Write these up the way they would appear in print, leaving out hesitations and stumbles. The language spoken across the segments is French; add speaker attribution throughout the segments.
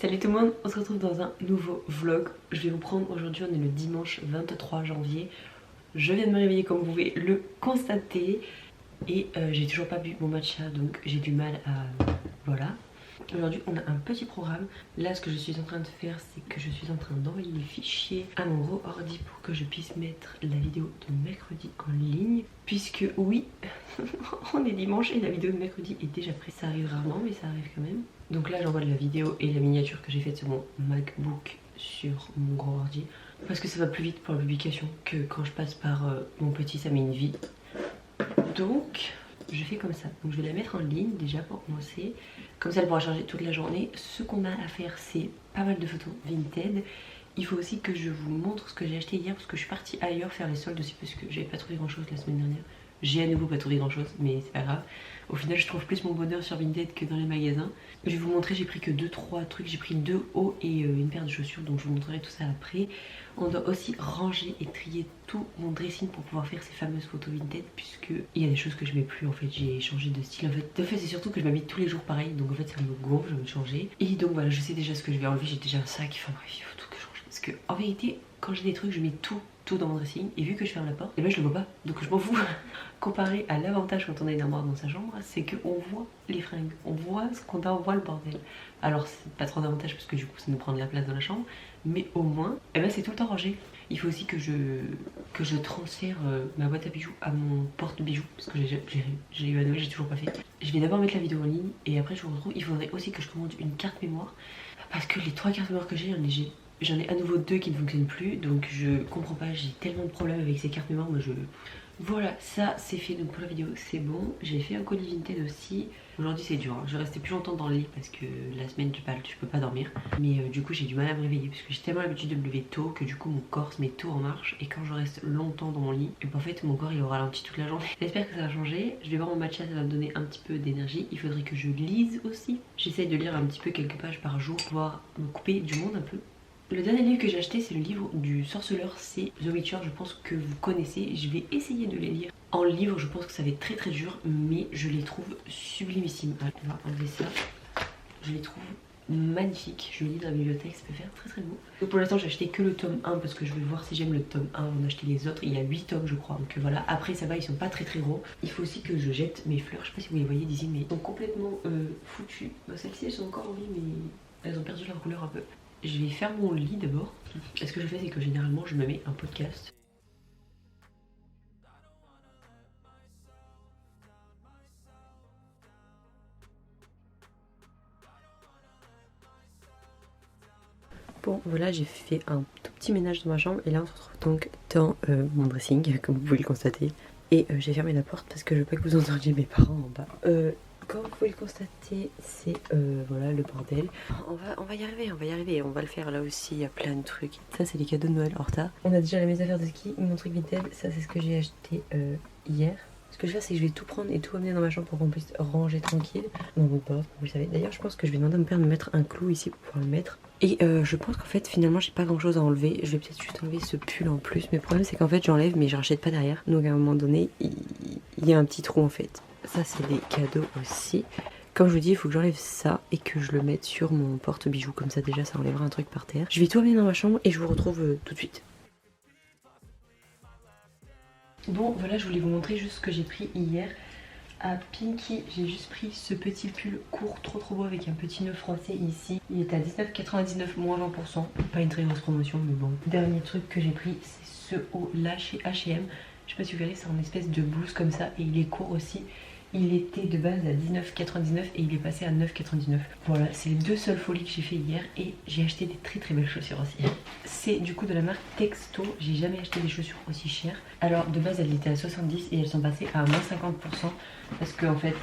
Speaker 1: Salut tout le monde, on se retrouve dans un nouveau vlog. Je vais vous prendre aujourd'hui, on est le dimanche 23 janvier. Je viens de me réveiller comme vous pouvez le constater. Et j'ai toujours pas bu mon matcha, donc j'ai du mal à... Voilà. Aujourd'hui on a un petit programme. Là ce que je suis en train de faire, c'est que je suis en train d'envoyer les fichiers à mon gros ordi pour que je puisse mettre la vidéo de mercredi en ligne. Puisque oui, on est dimanche et la vidéo de mercredi est déjà prête. Ça arrive rarement mais ça arrive quand même. Donc là j'envoie la vidéo et la miniature que j'ai faite sur mon MacBook sur mon gros ordi. Parce que ça va plus vite pour la publication que quand je passe par mon petit ça met une vie. Donc je fais comme ça. Donc je vais la mettre en ligne déjà pour commencer. Comme ça elle pourra charger toute la journée. Ce qu'on a à faire c'est pas mal de photos Vinted. Il faut aussi que je vous montre ce que j'ai acheté hier parce que je suis partie ailleurs faire les soldes aussi parce que j'avais pas trouvé grand chose la semaine dernière. J'ai à nouveau pas trouvé grand chose mais c'est pas grave. Au final je trouve plus mon bonheur sur Vinted que dans les magasins. Je vais vous montrer, j'ai pris que 2-3 trucs. J'ai pris 2 hauts et une paire de chaussures, donc je vous montrerai tout ça après. On doit aussi ranger et trier tout mon dressing pour pouvoir faire ces fameuses photos Vinted, puisque il y a des choses que je mets plus en fait, j'ai changé de style en fait. De fait c'est surtout que je m'habille tous les jours pareil, donc en fait ça me gonfle, je vais changer. Et donc voilà, je sais déjà ce que je vais enlever, j'ai déjà un sac, enfin bref, il faut tout que je change. Parce que en vérité, quand j'ai des trucs, je mets tout dans mon dressing, et vu que je ferme la porte, et ben je le vois pas, donc je m'en fous. Comparé à l'avantage quand on a une armoire dans sa chambre, c'est qu'on voit les fringues, on voit ce qu'on a, on voit le bordel. Alors c'est pas trop d'avantage parce que du coup ça nous prend de la place dans la chambre, mais au moins, eh ben c'est tout le temps rangé. Il faut aussi que je transfère ma boîte à bijoux à mon porte-bijoux, parce que j'ai eu à Noël, j'ai toujours pas fait. Je vais d'abord mettre la vidéo en ligne, et après je vous retrouve. Il faudrait aussi que je commande une carte mémoire, parce que les 3 cartes mémoire que j'ai, j'en ai à nouveau 2 qui ne fonctionnent plus, donc je comprends pas, j'ai tellement de problèmes avec ces cartes mémoire, moi je... Voilà, ça c'est fait, donc pour la vidéo c'est bon. J'ai fait un colis Vinted aussi. Aujourd'hui c'est dur, hein. Je restais plus longtemps dans le lit parce que la semaine tu peux pas dormir. Mais du coup j'ai du mal à me réveiller parce que j'ai tellement l'habitude de me lever tôt que du coup mon corps se met tôt en marche. Et quand je reste longtemps dans mon lit, et ben en fait mon corps il aura ralenti toute la journée. J'espère que ça va changer. Je vais voir mon matcha, ça va me donner un petit peu d'énergie. Il faudrait que je lise aussi. J'essaye de lire un petit peu quelques pages par jour pour pouvoir me couper du monde un peu. Le dernier livre que j'ai acheté c'est le livre du sorceleur, c'est The Witcher, je pense que vous connaissez. Je vais essayer de les lire en livre, je pense que ça va être très très dur, mais je les trouve sublimissimes. On va enlever ça, je les trouve magnifiques, je me dis dans la bibliothèque ça peut faire très très beau. Donc pour l'instant j'ai acheté que le tome 1 parce que je vais voir si j'aime le tome 1 avant d'acheter les autres. Il y a 8 tomes je crois, donc voilà, après ça va, ils sont pas très très gros. Il faut aussi que je jette mes fleurs, je sais pas si vous les voyez d'ici mais elles sont complètement foutues. Celles-ci elles sont encore en vie mais elles ont perdu leur couleur un peu. Je vais faire mon lit d'abord. Et ce que je fais c'est que généralement je me mets un podcast. Bon voilà, j'ai fait un tout petit ménage dans ma chambre et là on se retrouve donc dans mon dressing comme vous pouvez le constater. Et j'ai fermé la porte parce que je veux pas que vous entendiez mes parents en bas. Comme vous pouvez le constater, c'est voilà le bordel. On va y arriver, on va le faire là aussi, il y a plein de trucs. Ça c'est les cadeaux de Noël en retard. On a déjà mes affaires de ski, mon truc Vinted, ça c'est ce que j'ai acheté hier. Ce que je vais faire c'est que je vais tout prendre et tout amener dans ma chambre pour qu'on puisse ranger tranquille. Dans mon porte, vous le savez. D'ailleurs je pense que je vais demander à mon père de me mettre un clou ici pour pouvoir le mettre. Et je pense qu'en fait finalement j'ai pas grand chose à enlever. Je vais peut-être juste enlever ce pull en plus. Mais le problème c'est qu'en fait j'enlève mais je rachète pas derrière. Donc à un moment donné il y a un petit trou en fait. Ça c'est des cadeaux aussi. Comme je vous dis, il faut que j'enlève ça et que je le mette sur mon porte-bijoux. Comme ça déjà ça enlèvera un truc par terre. Je vais tout amener dans ma chambre et je vous retrouve tout de suite. Bon voilà, je voulais vous montrer juste ce que j'ai pris hier. À Pinky, j'ai juste pris ce petit pull court trop beau avec un petit nœud froissé ici. Il est à 19,99 moins 20%. Pas une très grosse promotion mais bon. Dernier truc que j'ai pris c'est ce haut là chez H&M. Je sais pas si vous verrez, c'est en espèce de blouse comme ça et il est court aussi. Il était de base à 19,99 et il est passé à 9,99. Voilà, c'est les deux seules folies que j'ai fait hier et j'ai acheté des très belles chaussures aussi. C'est du coup de la marque Texto, j'ai jamais acheté des chaussures aussi chères. Alors de base elles étaient à 70 et elles sont passées à moins 50% parce que en fait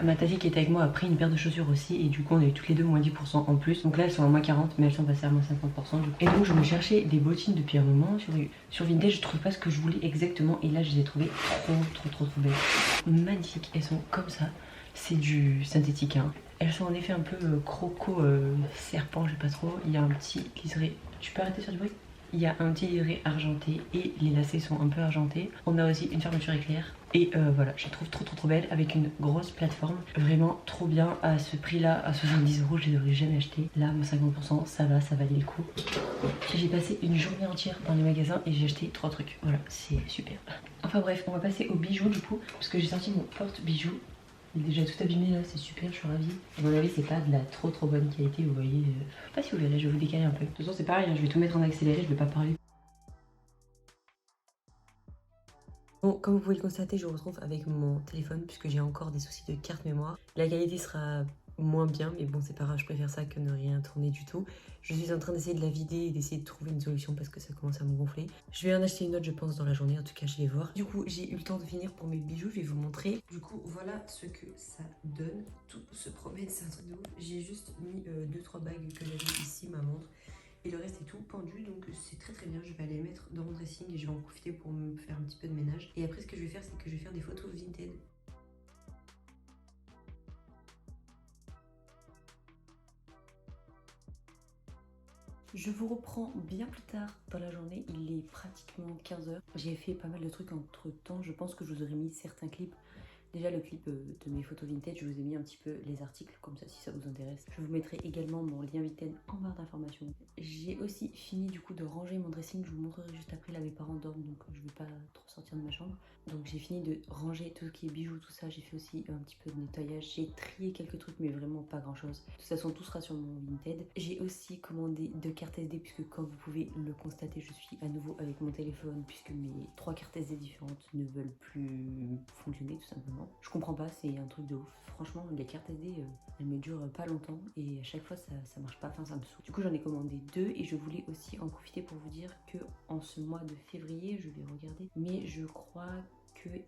Speaker 1: ma tati qui était avec moi a pris une paire de chaussures aussi et du coup on a eu toutes les deux moins 10% en plus. Donc là elles sont à moins 40 mais elles sont passées à moins 50% du coup. Et donc je me cherchais des bottines depuis un moment sur Vinted, je trouvais pas ce que je voulais exactement et là je les ai trouvées trop belles. Magnifiques, elles sont comme ça, c'est du synthétique hein. Elles sont en effet un peu croco serpent, je sais pas trop, il y a un petit liseré. Tu peux arrêter sur du bruit? Il y a un petit livré argenté et les lacets sont un peu argentés. On a aussi une fermeture éclair. Et voilà, je la trouve trop belle avec une grosse plateforme. Vraiment trop bien à ce prix là, à 70 €, je les aurais jamais acheté. Là, mon 50%, ça va, ça valait le coup. J'ai passé une journée entière dans les magasins et j'ai acheté 3 trucs. Voilà, c'est super. Enfin bref, on va passer aux bijoux du coup, parce que j'ai sorti mon porte-bijoux. Il est déjà tout abîmé là, c'est super, je suis ravie. À mon avis, c'est pas de la trop bonne qualité, vous voyez. Je sais pas si vous verrez, je vais vous décaler un peu. De toute façon, c'est pareil, hein, je vais tout mettre en accéléré, je vais pas parler. Bon, comme vous pouvez le constater, je vous retrouve avec mon téléphone puisque j'ai encore des soucis de carte mémoire. La qualité sera moins bien, mais bon, c'est pas grave, je préfère ça que ne rien tourner du tout. Je suis en train d'essayer de la vider et d'essayer de trouver une solution parce que ça commence à me gonfler. Je vais en acheter une autre, je pense, dans la journée, en tout cas, je vais voir. Du coup, j'ai eu le temps de finir pour mes bijoux, je vais vous montrer. Du coup, voilà ce que ça donne. Tout se promène, c'est un truc de ouf. J'ai juste mis 2-3 bagues que j'avais ici, ma montre. Et le reste est tout pendu, donc c'est très bien. Je vais aller les mettre dans mon dressing et je vais en profiter pour me faire un petit peu de ménage. Et après, ce que je vais faire, c'est que je vais faire des photos vintage. Je vous reprends bien plus tard dans la journée, il est pratiquement 15 h. J'ai fait pas mal de trucs entre temps, je pense que je vous aurais mis certains clips. Déjà le clip de mes photos vintage, je vous ai mis un petit peu les articles, comme ça si ça vous intéresse. Je vous mettrai également mon lien Vinted en barre d'informations. J'ai aussi fini du coup de ranger mon dressing, je vous montrerai juste après, là mes parents dorment donc je vais pas trop sortir de ma chambre. Donc j'ai fini de ranger tout ce qui est bijoux, tout ça, j'ai fait aussi un petit peu de nettoyage. J'ai trié quelques trucs mais vraiment pas grand chose. De toute façon tout sera sur mon Vinted. J'ai aussi commandé 2 cartes SD puisque comme vous pouvez le constater, je suis à nouveau avec mon téléphone puisque mes 3 cartes SD différentes ne veulent plus fonctionner tout simplement. Je comprends pas, c'est un truc de ouf. Franchement, les cartes SD, elles me durent pas longtemps et à chaque fois ça marche pas, enfin ça me saoule. Du coup j'en ai commandé 2 et je voulais aussi en profiter pour vous dire que en ce mois de février, je vais regarder, mais je crois qu'il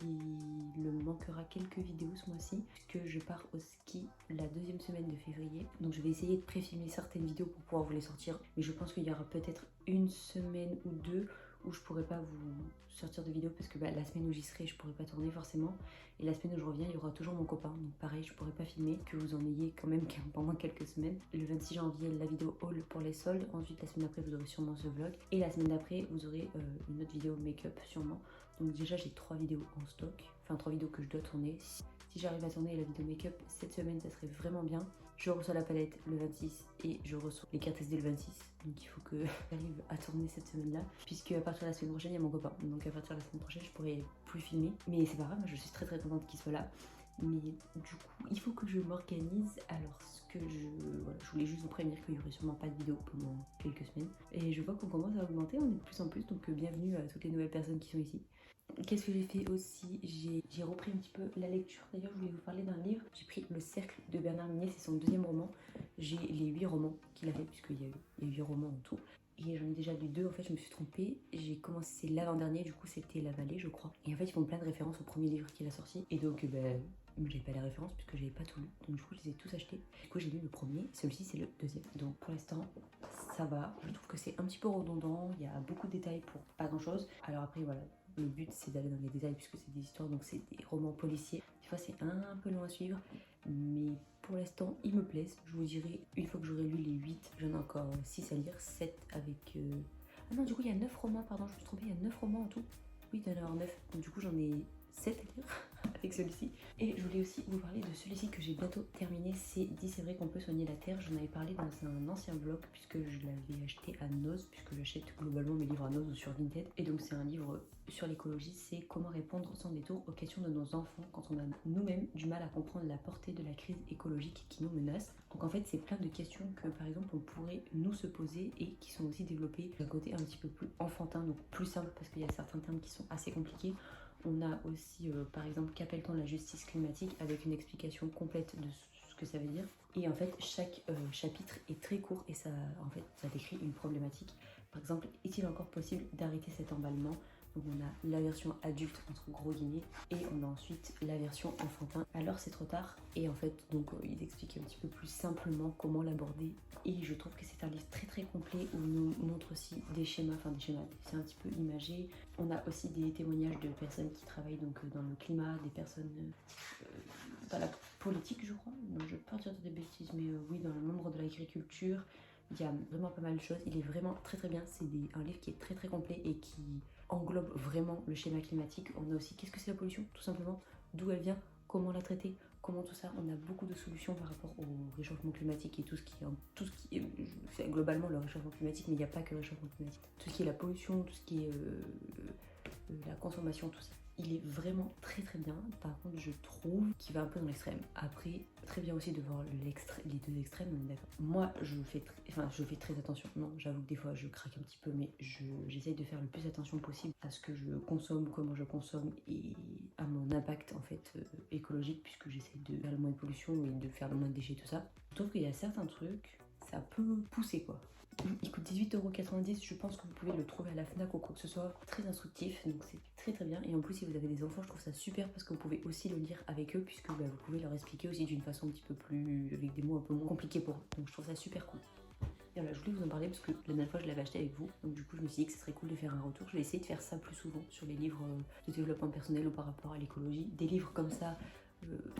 Speaker 1: me manquera quelques vidéos ce mois-ci puisque je pars au ski la 2e semaine de février. Donc je vais essayer de pré-filmer certaines vidéos pour pouvoir vous les sortir, mais je pense qu'il y aura peut-être une semaine ou deux où je pourrais pas vous sortir de vidéo parce que la semaine où j'y serai je pourrais pas tourner forcément et la semaine où je reviens il y aura toujours mon copain donc pareil je pourrais pas filmer, que vous en ayez quand même pendant quelques semaines. Le 26 janvier la vidéo haul pour les soldes, ensuite la semaine d'après vous aurez sûrement ce vlog et la semaine d'après vous aurez une autre vidéo make-up sûrement. Donc déjà j'ai 3 vidéos en stock, enfin 3 vidéos que je dois tourner. Si j'arrive à tourner la vidéo make-up cette semaine, ça serait vraiment bien. Je reçois la palette le 26 et je reçois les cartes SD le 26. Donc il faut que j'arrive à tourner cette semaine-là. Puisque à partir de la semaine prochaine, il y a mon copain. Donc à partir de la semaine prochaine, je pourrai plus filmer. Mais c'est pas grave, je suis très contente qu'il soit là. Mais du coup, il faut que je m'organise. Alors ce que je voulais juste vous prévenir qu'il y aurait sûrement pas de vidéo pendant quelques semaines. Et je vois qu'on commence à augmenter, on est de plus en plus. Donc bienvenue à toutes les nouvelles personnes qui sont ici. Qu'est-ce que j'ai fait aussi? J'ai repris un petit peu la lecture. D'ailleurs, je voulais vous parler d'un livre. J'ai pris Le Cercle de Bernard Minet, c'est son 2e roman. J'ai les 8 romans qu'il a fait, puisqu'il y a 8 romans en tout. Et j'en ai déjà lu 2, en fait, je me suis trompée. J'ai commencé l'avant-dernier, du coup, c'était La Vallée, je crois. Et en fait, ils font plein de références au premier livre qu'il a sorti. Et donc, j'avais pas les références puisque j'avais pas tout lu. Donc, du coup, je les ai tous achetés. Du coup, j'ai lu le premier. Celui-ci, c'est le 2e. Donc, pour l'instant, ça va. Je trouve que c'est un petit peu redondant. Il y a beaucoup de détails pour pas grand-chose. Alors après, voilà. Le but c'est d'aller dans les détails puisque c'est des histoires, donc c'est des romans policiers. Des fois c'est un peu long à suivre, mais pour l'instant ils me plaisent. Je vous dirai une fois que j'aurai lu les 8, j'en ai encore 6 à lire, 7 avec... Ah non, du coup il y a 9 romans, pardon, je me suis trompée, il y a 9 romans en tout. Oui, il y en a 9, donc du coup j'en ai 7 à lire avec celui-ci. Et je voulais aussi vous parler de celui-ci que j'ai bientôt terminé, c'est Dit c'est vrai qu'on peut soigner la terre. J'en avais parlé dans un ancien vlog puisque je l'avais acheté à Noz, puisque j'achète globalement mes livres à Noz ou sur Vinted. Et donc c'est un livre sur l'écologie, c'est comment répondre sans détour aux questions de nos enfants quand on a nous-mêmes du mal à comprendre la portée de la crise écologique qui nous menace. Donc en fait c'est plein de questions que par exemple on pourrait nous se poser et qui sont aussi développées d'un côté un petit peu plus enfantin, donc plus simple parce qu'il y a certains termes qui sont assez compliqués. On a aussi par exemple qu'appelle-t-on la justice climatique avec une explication complète de ce que ça veut dire. Et en fait chaque chapitre est très court et ça décrit une problématique. Par exemple, est-il encore possible d'arrêter cet emballement? Donc on a la version adulte entre gros guillemets et on a ensuite la version enfantin. Alors c'est trop tard et en fait donc il explique un petit peu plus simplement comment l'aborder et je trouve que c'est un livre très complet où il nous montre aussi des schémas, c'est un petit peu imagé. On a aussi des témoignages de personnes qui travaillent donc dans le climat, des personnes dans la politique je crois, donc je vais pas dire des bêtises mais oui dans le membre de l'agriculture.
Speaker 2: Il y a vraiment pas mal de choses. Il est vraiment très très bien. C'est un livre qui est très très complet et qui englobe vraiment le schéma climatique. On a aussi qu'est-ce que c'est la pollution, tout simplement, d'où elle vient, comment la traiter, comment tout ça. On a beaucoup de solutions par rapport au réchauffement climatique et tout ce qui est c'est globalement le réchauffement climatique, mais il n'y a pas que le réchauffement climatique. Tout ce qui est la pollution, tout ce qui est la consommation, tout ça. Il est vraiment très très bien. Par contre, je trouve qu'il va un peu dans l'extrême. Après, très bien aussi de voir les deux extrêmes, on est d'accord. Moi, je fais très attention. Non, j'avoue que des fois, je craque un petit peu, mais j'essaye de faire le plus attention possible à ce que je consomme, comment je consomme et à mon impact en fait écologique, puisque j'essaie de faire le moins de pollution et de faire le moins de déchets, tout ça. Je trouve qu'il y a certains trucs, ça peut pousser quoi. Il coûte 18,90 €, je pense que vous pouvez le trouver à la FNAC ou quoi que ce soit, très instructif, donc c'est très très bien. Et en plus si vous avez des enfants, je trouve ça super parce que vous pouvez aussi le lire avec eux, puisque vous pouvez leur expliquer aussi d'une façon un petit peu plus, avec des mots un peu moins compliqués pour eux. Donc je trouve ça super cool. Et voilà, je voulais vous en parler parce que la dernière fois je l'avais acheté avec vous, donc du coup je me suis dit que ce serait cool de faire un retour. Je vais essayer de faire ça plus souvent sur les livres de développement personnel ou par rapport à l'écologie. Des livres comme ça,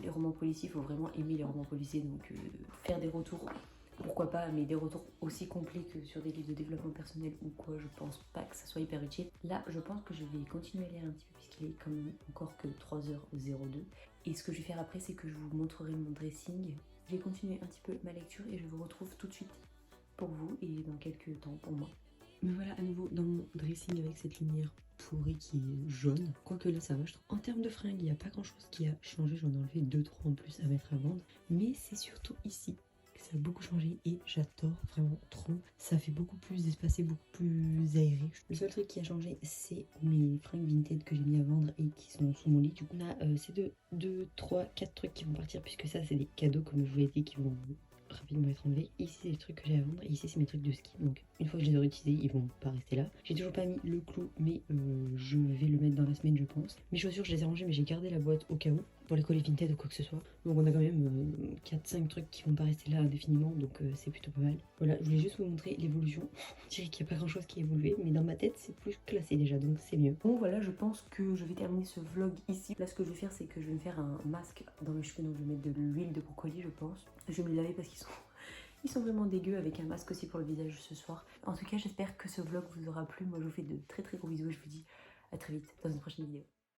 Speaker 2: les romans policiers, il faut vraiment aimer les romans policiers, donc faire des retours, pourquoi pas, mais des retours aussi complets que sur des livres de développement personnel ou quoi, je pense pas que ça soit hyper utile. Là, je pense que je vais continuer à lire un petit peu puisqu'il est quand même encore que 3h02. Et ce que je vais faire après, c'est que je vous montrerai mon dressing. Je vais continuer un petit peu ma lecture et je vous retrouve tout de suite pour vous et dans quelques temps pour moi.
Speaker 1: Me voilà à nouveau dans mon dressing avec cette lumière pourrie qui est jaune. Quoique là ça va, je trouve. En termes de fringues, il n'y a pas grand chose qui a changé. J'en ai enlevé 2-3 en plus à mettre à vendre. Mais c'est surtout ici que ça a beaucoup changé et j'adore vraiment trop. Ça fait beaucoup plus espacé, beaucoup plus aéré. Le seul truc qui a changé, c'est mes fringues vintage que j'ai mis à vendre et qui sont sous mon lit. Du coup, on a ces 2, 3, 4 trucs qui vont partir puisque ça c'est des cadeaux comme je vous l'ai dit qui vont rapidement être enlevés. Ici c'est les trucs que j'ai à vendre et ici c'est mes trucs de ski, donc une fois que je les aurai utilisés ils vont pas rester là. J'ai toujours pas mis le clou mais je vais le mettre dans la semaine je pense. Mes chaussures je les ai rangées mais j'ai gardé la boîte au cas où pour les coller Vinted ou quoi que ce soit. Donc on a quand même 4-5 trucs qui vont pas rester là indéfiniment, donc c'est plutôt pas mal. Voilà, je voulais juste vous montrer l'évolution. Je dirais qu'il n'y a pas grand chose qui a évolué, mais dans ma tête c'est plus classé déjà, donc c'est mieux. Bon voilà, je pense que je vais terminer ce vlog ici. Là ce que je vais faire c'est que je vais me faire un masque dans mes cheveux, donc je vais mettre de l'huile de brocoli je pense. Je vais me les laver parce qu'ils sont vraiment dégueux, avec un masque aussi pour le visage ce soir. En tout cas j'espère que ce vlog vous aura plu. Moi je vous fais de très très gros bisous et je vous dis à très vite dans une prochaine vidéo.